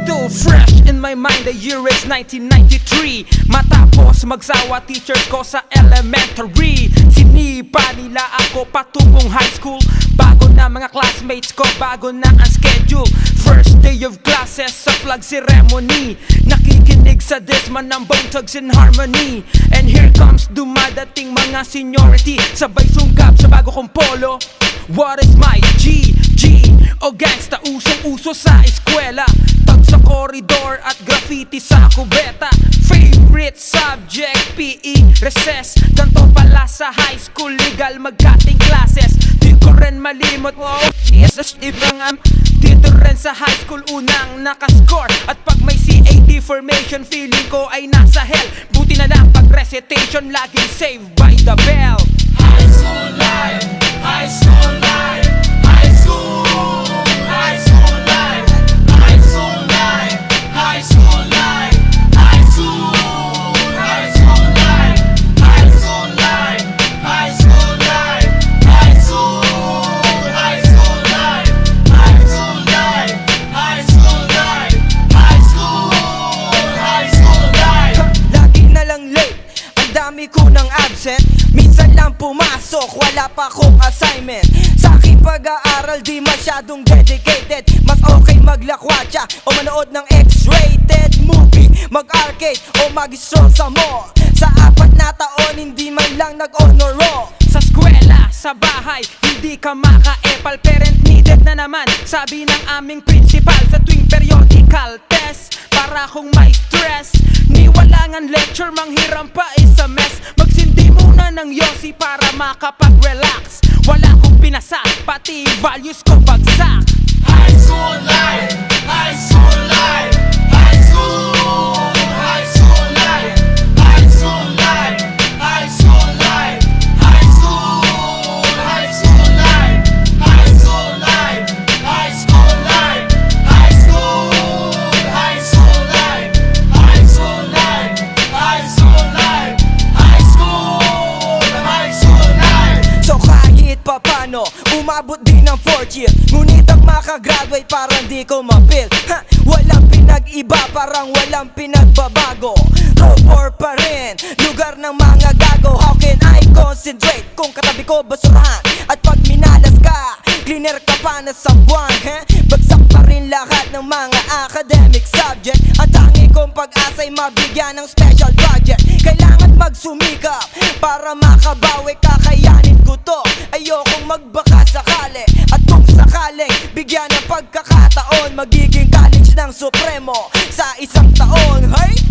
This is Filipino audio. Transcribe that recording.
Still fresh in my mind, the year is 1993. Matapos magsawa teachers ko sa elementary, sinipa nila ako patungong high school. Bago na mga classmates ko, bago na ang schedule. First day of classes sa flag ceremony, nakikinig sa disma ng Bone Thugs and Harmony. And here comes dumadating mga seniority, sabay sungkap sa bago kong polo. What is my G? O gangsta, usong-uso sa eskwela, tag sa koridor at graffiti sa kubeta. Favorite subject, PE, recess. Ganto pala sa high school, legal mag-cutting classes. Di ko rin malimot, wow, yes, dito rin sa high school unang nakascore. At pag may CAD formation, feeling ko ay nasa hell. Buti na lang pag recitation, laging saved by the bell. High school life, high school life, high school, high school life, high school life, high school life, high school, high school life, high school life, high school life, high school, high school life, high school life, high school life, high school, high school life. Lagi na lang late, ang dami ko ng absent. Minsan lang pumasok, wala pa akong assignment. Sa aking pag-aaral di masyadong dedicated. Mas okay maglakwatsa o manood ng X-rated movie, mag-arcade o mag-stroll sa mall. Sa 4 na taon hindi man lang nag-honor roll. Sa eskwela, sa bahay, hindi ka maka-epal. Parent needed na naman, sabi ng aming principal. Sa tuwing periodical test, para akong may stress. Niwalangan lecture, manghiram pa is a mess. Magsindi muna ng yosi para makapag-relax. Wala akong pinasa, pati values ko bagsak. High school life, high school life, high school, high school life, high school life, high school life, high school, high school life, high school life, high school life, high school, high school life, high school life, high school life, high school, high school life. So kahit papano, umabot din ng 4th year. Ngunit ang makagraduate parang di ko mapil. Walang pinag-iba, parang walang pinagbabago. Road war pa rin, lugar ng mga gago. How can I concentrate kung katabi ko basurahan? At pag minalas ka, cleaner ka pa na sa buwan. Bagsak pa rin lahat ng mga academic subject. Ang tangi kong pag-asa'y mabigyan ng special project. Kailangan magsumikap para makabawi, kakayanin ko to. Ayokong magbaka sakali, at kung sakaling bigyan ng pagkakataon, magiging college ng Supremo sa isang taon. Hey!